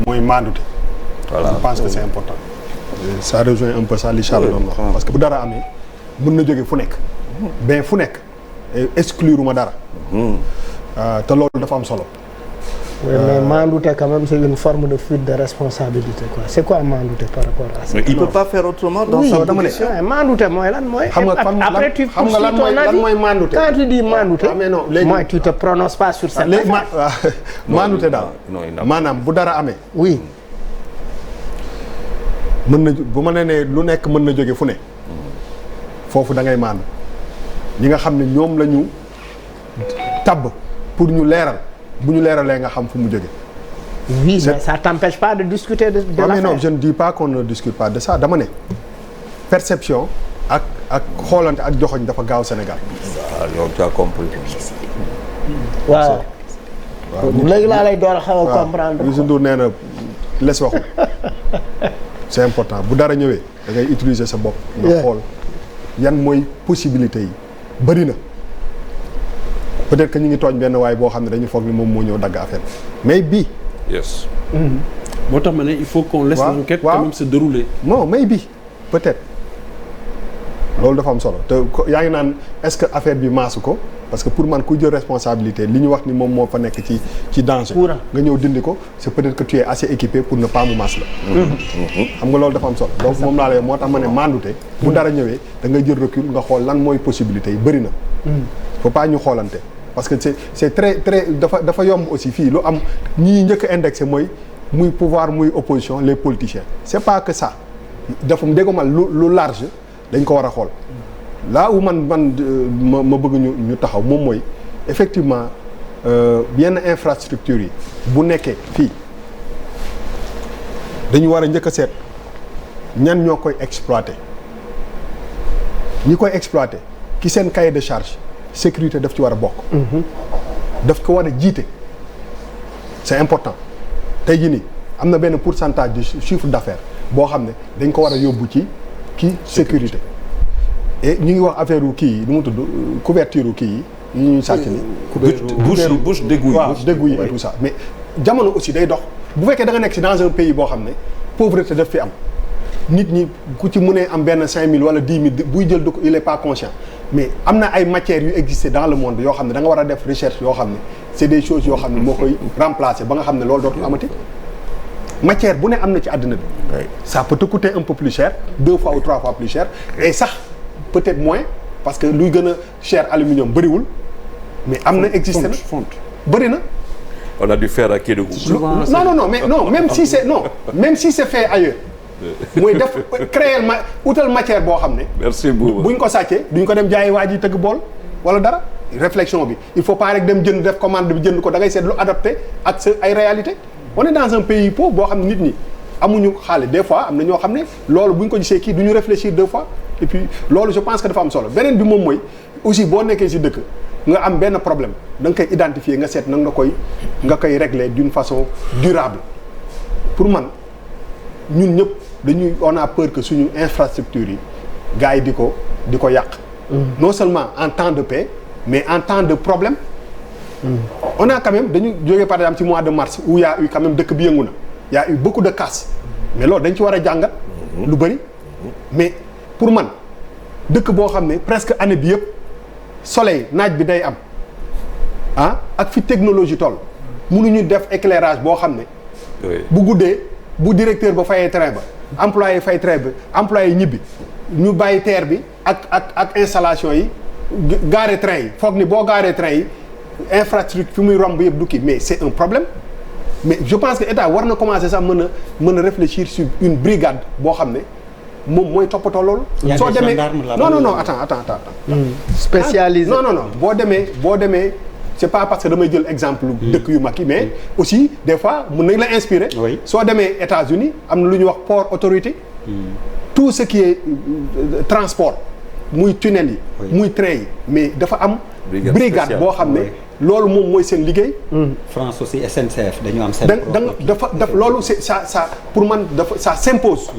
mooy maandute. voilà je pense que c'est important. ça rejoint un peu ça li Charles doon wax parce que bu dara amee mën na jóge fu nekk. ben fu nekk exclure ma dara. te loolu dafa am solo. Oui, mais mandouté quand même c'est une forme de fuite de responsabilité quoi. C'est quoi mandouté par rapport à ça? Mais il peut pas faire autrement dans sa position. Mandouté mooy lan mooy. xam nga après tu xam nga lan mooy mandouté. quand tu dis mandouté. mais non léegi moi tu te prononces pas sur cette affaire. mandouté daal maanaam bu dara amee. oui. mën na bu ma nee lu nekk mën na jóge fu ne. foofu da ngay maandu ñi nga xam ne ñoom la ñu tabb pour ñu leeral. bu ñu leeralee nga xam fu mu jóge. oui mais ça t'empêche pas de discuter de l'affaire. Mais non je ne dis pas qu'on ne discute pas de ça dama ne perception ak xoolante ak joxoñ dafa gaaw Sénégal. waaw yow tu as compris. waaw. léegi laa lay door a xaw a comprendre. Youssou Ndour nee na les waxul c'est important bu dara ñëwee da ngay utiliser sa bopp. nga xool yan mooy possibilité yi bëri na. peut-être que ñu ngi tooñ benn waaye boo xam ne dañu foog ni moom moo ñëw dagg affaire mais bii. yes. moo tax ma ne il faut qu'on laisse l'enquête quand même se dérouler. non mais bii peut-être loolu dafa am solo te yaa ngi naan est-ce que affaire bi maasu ko parce que pour man ku jël responsabilité li ñu wax ni moom moo fa nekk ci danger. nga ñëw dindi ko c'est peut-être que tu es assez équipé pour ne pas mu maas la. xam nga loolu dafa am solo donc moom laa lay moo tax ma ne mandute. bu dara ñëwee da ngay jël recul nga xool lan mooy possibilité yi bëri na. faut pas ñu xoolante. parce que c'est très très dafa yomb aussi fii lu am ñii njëkk a indexé mooy muy pouvoir muy opposition les politiciens c'est pas que ça dafa déggomal lu large dañ ko war a xool là où man ma bëgg ñu taxaw moom mooy effectivement yenn infrastructure yi bu nekkee fii dañu war a njëkk a seet ñan ñoo koy exploiter ñi koy exploiter ki seen cahier de charge sécurité daf ci war a bokk. daf ko war a jiite c'est important tey jii nii am na benn pourcentage du chiffre d'affaires boo xam ne dañ ko war a yóbbu ci sécurité et ñu ngi wax affaire kii yi nu mu tudd couverture kii yi ñu ñuy sàcc ni bouche d'égout yi waaw d'égout yi et tout ça mais jamono aussi day dox bu fekkee da nga nekk ci dans un pays boo xam ne pauvreté daf fi am nit ñi ku ci mënee am benn 5000 wala 10 000 buy jël ko il est pas conscient mais am na ay matières yu existé dans le monde yoo xam ne da nga war a def recherche yoo xam ne c'est des choses yoo xam ne moo koy remplacer ba nga xam ne loolu dootul amati matière bu ne am na ci àddina bi. ça peut te coûter un peu plus cher 2 fois ou 3 fois plus cher et sax peut-être moins parce que luy gën a cher aluminium bëriwul mais am na existé na bëri na. on a dû faire à Kédougou. non mais non même si c'est fait ailleurs. mooy def créer utal matière boo xam ne. merci beaucoup buñ ko sàccee duñ ko dem jaayi waa ji tëgg bool wala dara réflexion bi il faut pas rek dem jënd def commande bi jënd ko da ngay seet lu adapté ak sa ay réalité on est dans un pays pauvre boo xam ne nit ñi amuñu xaalis des fois am na ñoo xam ne loolu buñ ko gisee kii du ñu réfléchir 2 fois et puis loolu je pense que dafa am solo beneen bi moom mooy aussi boo nekkee ci dëkk nga am benn problème da nga koy identifier nga seet nag nga koy régler d'une façon durable pour man ñun ñëpp on a peur que suñu infrastructure yi gars yi di ko yàq. non seulement en temps de paix mais en temps de problème. on a quand même dañu jógee par exemple ci mois de mars où y a eu quand même dëkk bi yëngu na y a eu beaucoup de casse mais loolu dañ ci war a jàngat. lu bëri mais pour man dëkk boo xam ne presque année bi yëpp soleil naaj bi day am ak fi technologie toll mënuñu def éclairage boo xam ne. bu guddee bu directeur ba fayee train ba. employé fay train bi employé ñibbi ñu bàyyi terre bi ak installation yi gaare train yi foog ni boo gaaree train yi infrastructure fi muy romb yëpp du kii mais c'est un problème mais je pense que état war na commencer sax mën a réfléchir sur une brigade boo xam ne moom mooy toppatoo loolu. soo demee non attends. spécialisé non boo demee c'est pas parce que damay jël exemple dëkk yu mag yi mais aussi des fois mën nañ la inspirer. soo demee États-Unis am na lu ñuy wax port authority. tout ce qui est transport muy tunnel yi. muy train yi mais dafa am. brigade boo xam ne loolu moom mooy seen liggéey. France aussi SNCF dañu am seen. dafa loolu c'est ça pour man dafa ça s'impose.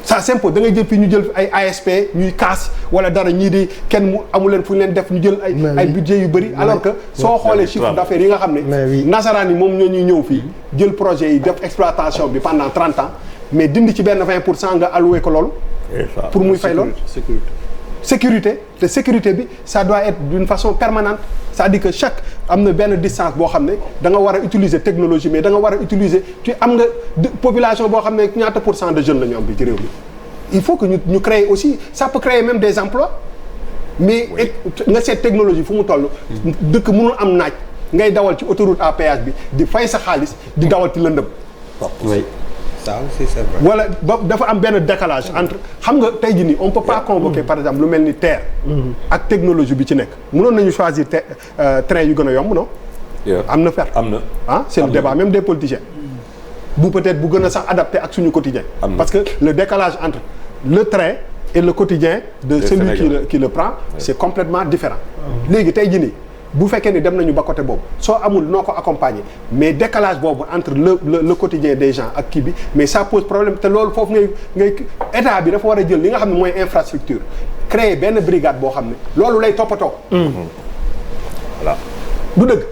ça s'impose da ngay jël fii ñu jël ay ASP ñuy kaas wala dara ñii di kenn mu amu leen fu ñu leen def ñu jël ay budget yu bëri alors que soo xoolee chiffre d'affaires yi nga xam ne nasaraan yi moom ñoo ñuy ñëw fii jël projet yi def exploitation bi pendant 30 ans mais dindi ci benn 20% nga alloué ko loolu pour muy fay loolu sécurité te sécurité bi ça doit être d'une façon permanente c'est-à-dire que chaque am na benn distance boo xam ne da nga war a utiliser technologie mais da nga war a utiliser tu am nga population boo xam ne ñaata % de jeunes la ñu am bi ci réew mi il faut que ñu créer aussi ça peut créer même des emplois mais nga seet technologie fu mu toll dëkk mënul am naaj ngay dawal ci autoroute à péage bi di fay sa xaalis di dawal ci lëndëm ça aussi c'est vrai. wala ba dafa am benn décalage entre xam nga tey jii nii on peut pas convoquer par exemple lu mel ni TER. ak technologie bi ci nekk mënoon nañu choisir train yu gën a yomb non. am na fer am na. ah c'est le débat même des politiciens. bu peut-être bu gën a sax adapté ak suñu quotidien. parce que le décalage entre le train et le quotidien de celui qui le prend c'est complètement différent. léegi tey jii nii bu fekkee ni dem nañu ba côté boobu soo amul noo ko accompagner mais décalage boobu entre le quotidien des gens ak kii bi mais ça pose problème te loolu foofu ngay état bi dafa war a jël li nga xam ne mooy infrastructure créer benn brigade boo xam ne loolu lay toppatoo. voilà du dëgg.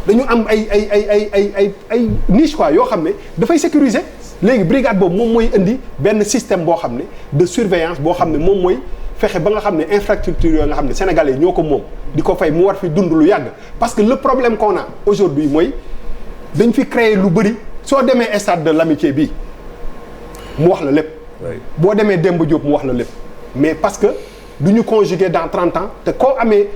dañu am ay niche quoi yoo xam ne dafay sécuriser léegi brigade boobu moom mooy indi benn système boo xam ne de surveillance boo xam ne moom mooy fexe ba nga xam ne infrastructure yooyu nga xam ne sénégalais ñoo ko moom di ko fay mu war fi dund lu yàgg parce que le problème qu'on a aujourd'hui mooy dañ fi créer lu bëri soo demee stade de l'amitié bii mu wax la lépp boo demee Demba Diop mu wax la lépp mais parce que du ñu conjuguer dans 30 ans te koo amee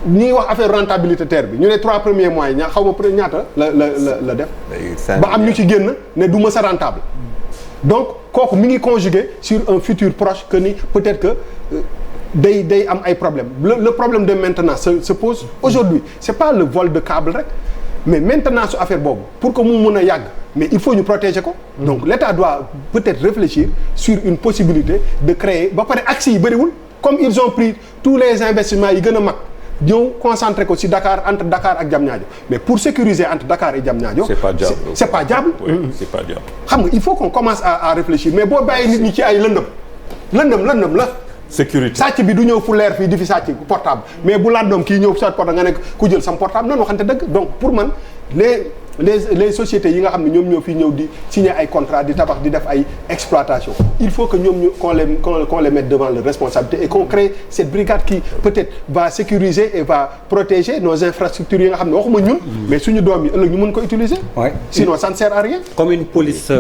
ñuy wax affaire rentabilité terre bi ñu ne 3 premiers mois yi xaw ma ñaata la def ba am ñu ci génn ne du ma sa rentable donc kooku mi ngi conjugué sur un futur proche que ni peut-être que day am ay problème le problème de maintenance se pose aujourd'hui c'est pas le vol de câble rek mais maintenance su affaire boobu pour que mu mun a yàgg mais il faut ñu protéger ko donc l'État doit peut-être réfléchir sur une possibilité de créer ba pare axes yi bëriwul comme ils ont pris tous les investissements yi gën a mag ñëw concentré ko ci Dakar entre Dakar ak Diamniadio mais pour sécuriser entre Dakar et Diamniadio c'est pas diable c'est pas diable xam nga il faut qu'on commence à réfléchir mais boo bàyyi nit ñi ci ay lëndëm la sécurité sàcc bi du ñëw fu leer fii di fi sàcc portable mais bu làndoom kii ñëw sa portable nga ne ku jël sam portable noonu waxante dëgg donc pour man les sociétés yi nga xam ne ñoom ñoo fi ñëw di signer ay contrat di tabax di def ay exploitation il faut que ñoom qu'on les mette devant leurs responsabilités et qu'on crée cette brigade qui peut-être va sécuriser et va protéger nos infrastructures yi nga xam ne waxuma ñun mais suñu doom yi ëllëg ñu mën ko utiliser sinon ça ne sert à rien comme une police